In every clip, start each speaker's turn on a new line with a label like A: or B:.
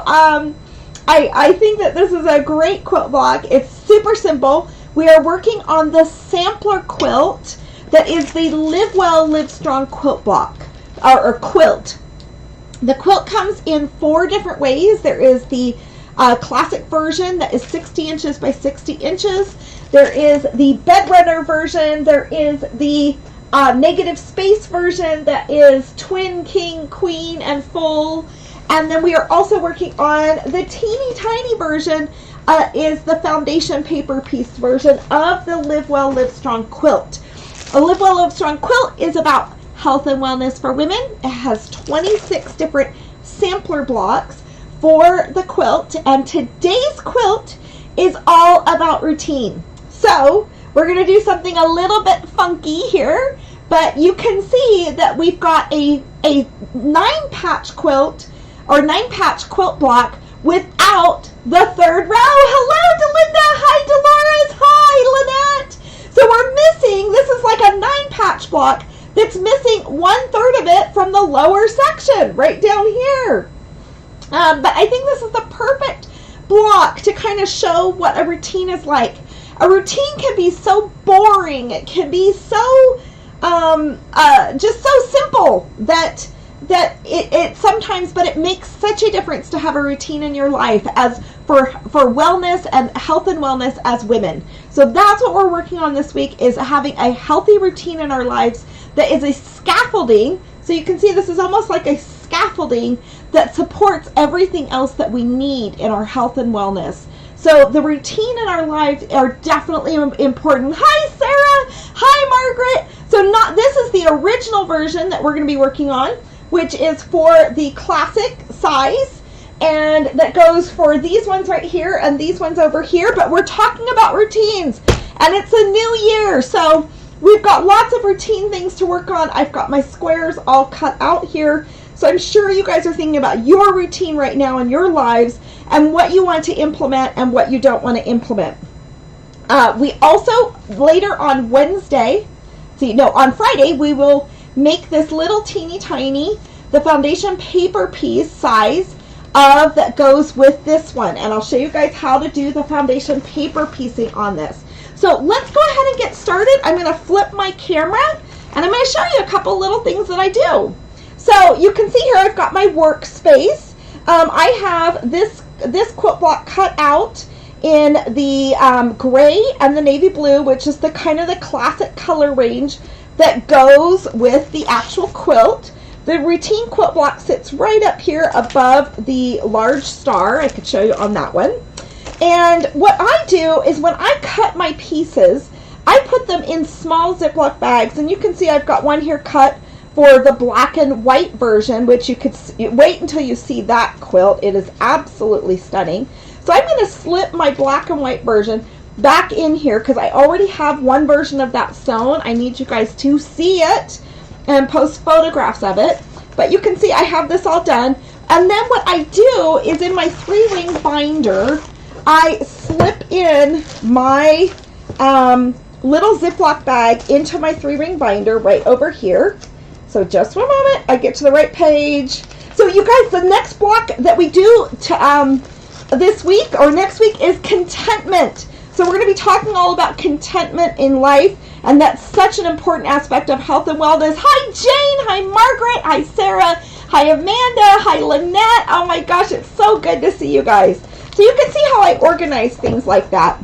A: I think that this is a great quilt block. It's super simple. We are working on the sampler quilt that is the Live Well, Live Strong quilt block, or quilt. The quilt comes in 4 different ways. There is the classic version that is 60 inches by 60 inches. There is the bedrunner version. There is the negative space version that is twin, king, queen, and full. And then we are also working on the teeny tiny version, is the foundation paper piece version of the Live Well, Live Strong quilt. A Live Well, Live Strong quilt is about health and wellness for women. It has 26 different sampler blocks for the quilt, and today's quilt is all about routine. So we're going to do something a little bit funky here, but you can see that we've got a 9-patch quilt or 9-patch quilt block without the 3rd row. Hello, Delinda. Hi, Dolores. Hi, Lynette. So we're missing, this is like a 9-patch block that's missing 1/3 of it from the lower section right down here. But I think this is the perfect block to kind of show what a routine is like. A routine can be so boring. It can be so just so simple that it sometimes, but it makes such a difference to have a routine in your life as for wellness and health and wellness as women. So that's what we're working on this week, is having a healthy routine in our lives that is a scaffolding. So you can see this is almost like a scaffolding that supports everything else that we need in our health and wellness. So the routine in our lives are definitely important. Hi, Sarah. Hi, Margaret. So this is the original version that we're going to be working on, which is for the classic size, and that goes for these ones right here and these ones over here. But we're talking about routines, and it's a new year, so we've got lots of routine things to work on. I've got my squares all cut out here, so I'm sure you guys are thinking about your routine right now in your lives and what you want to implement and what you don't want to implement. We also, later on Wednesday, on Friday, we will make this little teeny tiny, the foundation paper piece size that goes with this one. And I'll show you guys how to do the foundation paper piecing on this. So let's go ahead and get started. I'm going to flip my camera and I'm going to show you a couple little things that I do. So you can see here I've got my workspace. I have this quilt block cut out in the gray and the navy blue, which is the kind of the classic color range that goes with the actual quilt. The routine quilt block sits right up here above the large star. I could show you on that one. And what I do is when I cut my pieces, I put them in small Ziploc bags, and you can see I've got one here cut for the black and white version, which you could wait until you see that quilt. It is absolutely stunning. So I'm going to slip my black and white version back in here because I already have one version of that sewn. I need you guys to see it and post photographs of it. But you can see I have this all done. And then what I do is in my 3-ring binder, I slip in my little Ziploc bag into my 3-ring binder right over here. So just one moment, I get to the right page. So you guys, the next block that we do to, this week or next week is contentment. So we're going to be talking all about contentment in life, and that's such an important aspect of health and wellness. Hi, Jane. Hi, Margaret. Hi, Sarah. Hi, Amanda. Hi, Lynette. Oh my gosh, it's so good to see you guys. So you can see how I organize things like that.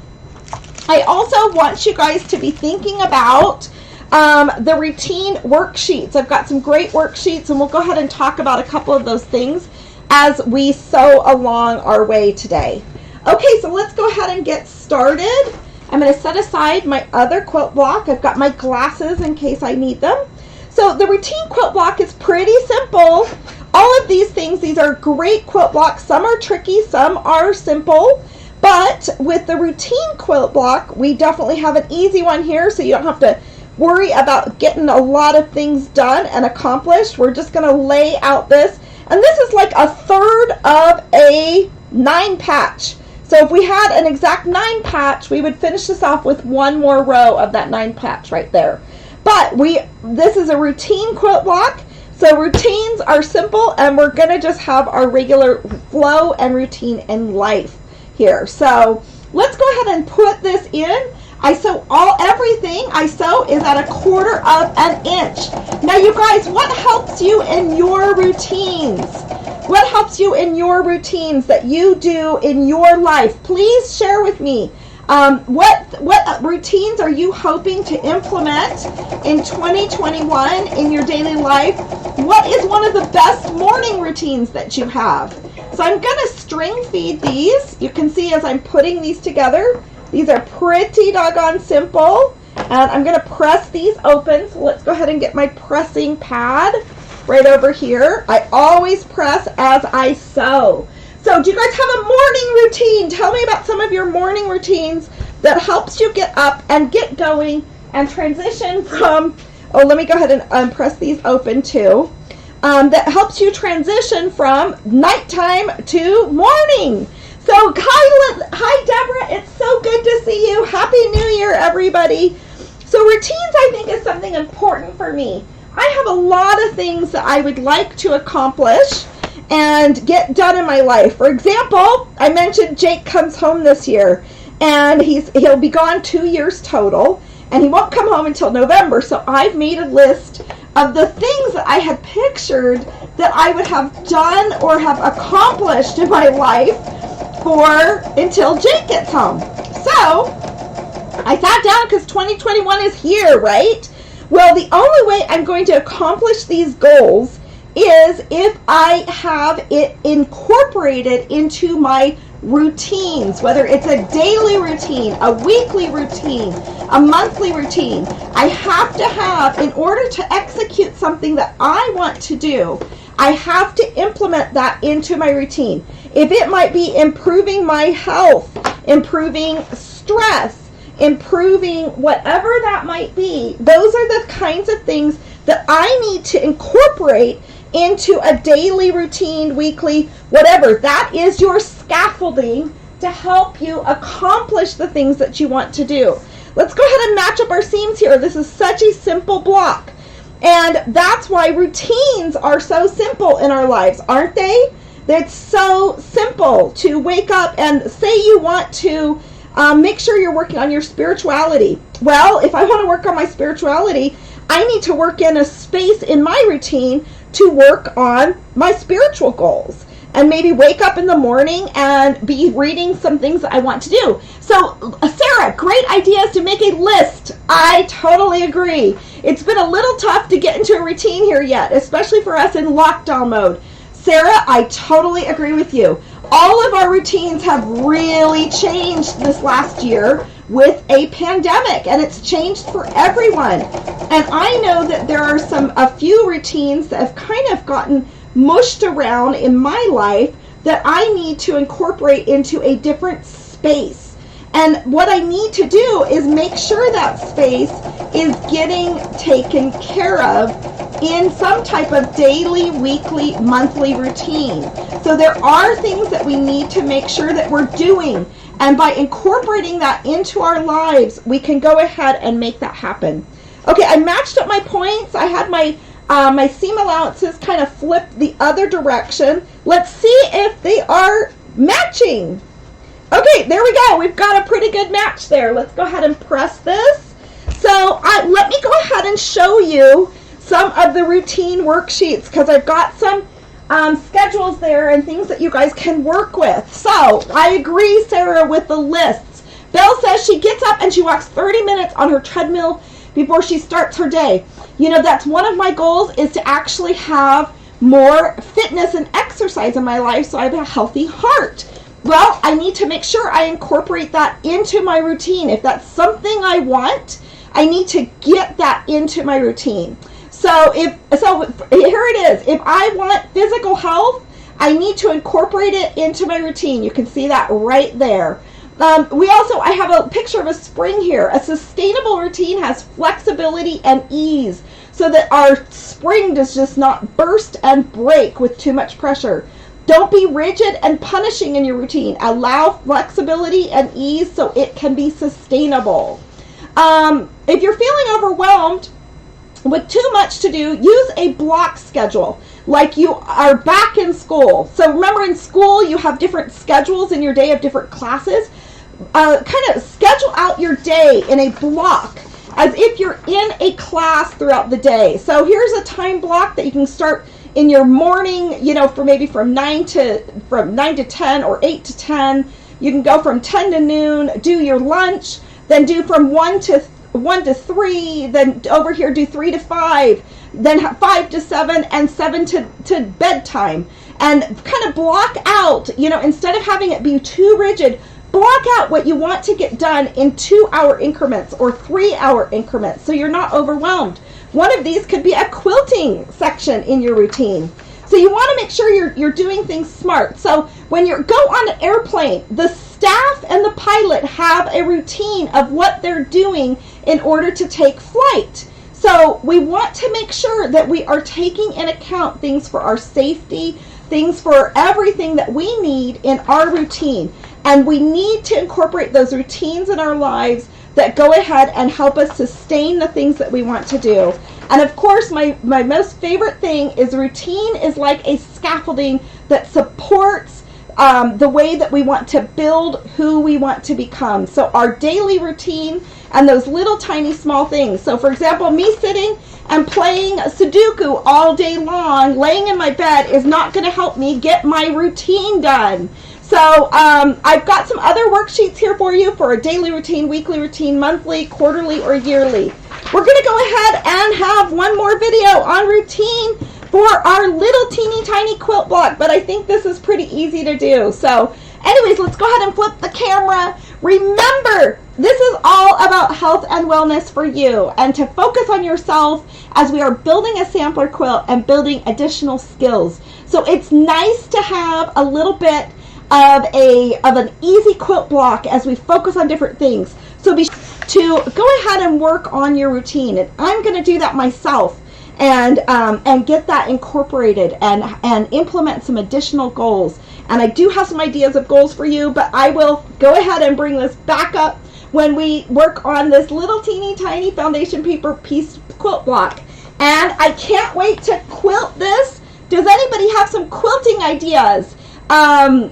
A: I also want you guys to be thinking about the routine worksheets. I've got some great worksheets, and we'll go ahead and talk about a couple of those things as we sew along our way today. Okay, so let's go ahead and get started. I'm going to set aside my other quilt block. I've got my glasses in case I need them. So the routine quilt block is pretty simple. All of these things, these are great quilt blocks. Some are tricky, some are simple. But with the routine quilt block, we definitely have an easy one here, so you don't have to worry about getting a lot of things done and accomplished. We're just going to lay out this. And this is like 1/3 of a 9-patch. So if we had an exact 9-patch, we would finish this off with one more row of that 9-patch right there. But this is a routine quilt block, So routines are simple, and we're going to just have our regular flow and routine in life here. So let's go ahead and put this in. I sew everything I sew is at 1/4 of an inch. Now you guys, what helps you in your routines? What helps you in your routines that you do in your life? Please share with me. What routines are you hoping to implement in 2021 in your daily life? What is one of the best morning routines that you have? So I'm going to string feed these. You can see as I'm putting these together, these are pretty doggone simple. And I'm going to press these open. So let's go ahead and get my pressing pad right over here. I always press as I sew. So do you guys have a morning routine? Tell me about some of your morning routines that helps you get up and get going and transition from, oh, let me go ahead and press these open too. That helps you transition from nighttime to morning. So hi Deborah, it's so good to see you. Happy New Year, everybody. So routines, I think, is something important for me. I have a lot of things that I would like to accomplish and get done in my life. For example, I mentioned Jake comes home this year, and he'll be gone 2 years total, and he won't come home until November. So I've made a list of the things that I had pictured that I would have done or have accomplished in my life until Jake gets home. So I sat down because 2021 is here, right? Well, the only way I'm going to accomplish these goals is if I have it incorporated into my routines, whether it's a daily routine, a weekly routine, a monthly routine. I have to have, in order to execute something that I want to do, I have to implement that into my routine. If it might be improving my health, improving stress, improving whatever that might be, those are the kinds of things that I need to incorporate into a daily routine, weekly, whatever. That is your scaffolding to help you accomplish the things that you want to do. Let's go ahead and match up our seams here. This is such a simple block. And that's why routines are so simple in our lives, aren't they? It's so simple to wake up and say you want to make sure you're working on your spirituality. Well, if I want to work on my spirituality, I need to work in a space in my routine to work on my spiritual goals, and maybe wake up in the morning and be reading some things that I want to do. So Sarah, great idea is to make a list. I totally agree. It's been a little tough to get into a routine here yet, especially for us in lockdown mode. Sarah, I totally agree with you. All of our routines have really changed this last year with a pandemic, and it's changed for everyone. And I know that there are a few routines that have kind of gotten mushed around in my life that I need to incorporate into a different space. And what I need to do is make sure that space is getting taken care of in some type of daily, weekly, monthly routine. So there are things that we need to make sure that we're doing. And by incorporating that into our lives, we can go ahead and make that happen. Okay, I matched up my points. I had my seam allowances kind of flipped the other direction. Let's see if they are matching. Okay, there we go. We've got a pretty good match there. Let's go ahead and press this. So let me go ahead and show you some of the routine worksheets, because I've got some schedules there and things that you guys can work with. So I agree, Sarah, with the lists. Belle says she gets up and she walks 30 minutes on her treadmill before she starts her day. You know, that's one of my goals, is to actually have more fitness and exercise in my life so I have a healthy heart. Well, I need to make sure I incorporate that into my routine. If that's something I want, I need to get that into my routine. So here it is. If I want physical health, I need to incorporate it into my routine. You can see that right there. I have a picture of a spring here. A sustainable routine has flexibility and ease so that our spring does just not burst and break with too much pressure. Don't be rigid and punishing in your routine. Allow flexibility and ease so it can be sustainable. If you're feeling overwhelmed, with too much to do, use a block schedule, like you are back in school. So remember, in school you have different schedules in your day of different classes. Kind of schedule out your day in a block as if you're in a class throughout the day. So here's a time block that you can start in your morning, you know, for maybe from 9 to 10 or 8 to 10. You can go from 10 to noon, do your lunch, then do from 1 to 3, then over here do 3 to 5, then 5 to 7, and 7 to bedtime. And kind of block out, you know, instead of having it be too rigid, block out what you want to get done in 2-hour increments or 3-hour increments so you're not overwhelmed. One of these could be a quilting section in your routine. So you want to make sure you're doing things smart. So when you go on an airplane, the staff and the pilot have a routine of what they're doing in order to take flight. So we want to make sure that we are taking in account things for our safety, things for everything that we need in our routine. And we need to incorporate those routines in our lives that go ahead and help us sustain the things that we want to do. And of course, my most favorite thing is routine is like a scaffolding that supports the way that we want to build who we want to become. So our daily routine and those little tiny small things. So for example, me sitting and playing Sudoku all day long, laying in my bed, is not going to help me get my routine done. So I've got some other worksheets here for you for a daily routine, weekly routine, monthly, quarterly, or yearly. We're going to go ahead and have one more video on routine for our little teeny tiny quilt block, but I think this is pretty easy to do. So anyways, let's go ahead and flip the camera. Remember, this is all about health and wellness for you, and to focus on yourself as we are building a sampler quilt and building additional skills. So it's nice to have a little bit of an easy quilt block as we focus on different things. So be sure to go ahead and work on your routine, and I'm going to do that myself and get that incorporated and implement some additional goals. And I do have some ideas of goals for you, but I will go ahead and bring this back up when we work on this little teeny tiny foundation paper piece quilt block. And I can't wait to quilt this. Does anybody have some quilting ideas? I'm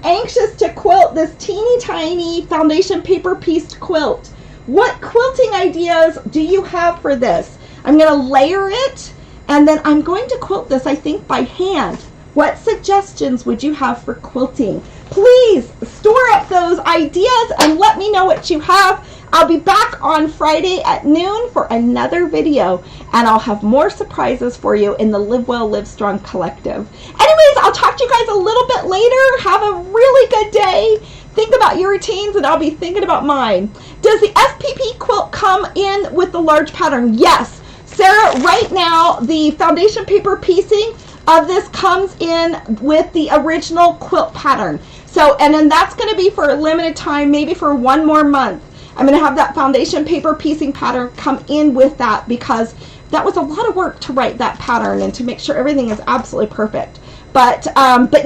A: anxious to quilt this teeny tiny foundation paper pieced quilt. What quilting ideas do you have for this? I'm going to layer it, and then I'm going to quilt this, I think, by hand. What suggestions would you have for quilting? Please store up those ideas and let me know what you have. I'll be back on Friday at noon for another video, and I'll have more surprises for you in the Live Well, Live Strong Collective. Anyways, I'll talk to you guys a little bit later. Have a really good day. Think about your routines, and I'll be thinking about mine. Does the FPP quilt come in with the large pattern? Yes. Sarah, right now, the foundation paper piecing of this comes in with the original quilt pattern. So, and then that's going to be for a limited time, maybe for 1 more month. I'm going to have that foundation paper piecing pattern come in with that, because that was a lot of work to write that pattern and to make sure everything is absolutely perfect. But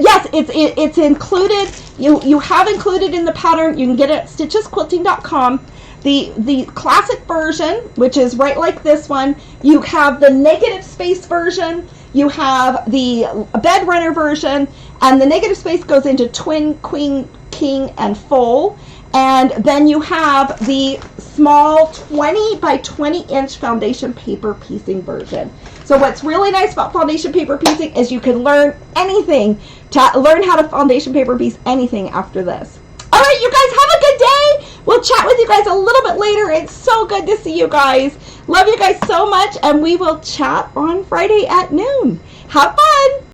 A: yes, it's included. You have included in the pattern. You can get it at stitchesquilting.com. The classic version, which is right like this one, you have the negative space version, you have the bed runner version, and the negative space goes into twin, queen, king, and full. And then you have the small 20 by 20 inch foundation paper piecing version. So what's really nice about foundation paper piecing is you can learn anything, to learn how to foundation paper piece anything after this. All right, you guys, have a good day. We'll chat with you guys a little bit later. It's so good to see you guys. Love you guys so much, and we will chat on Friday at noon. Have fun.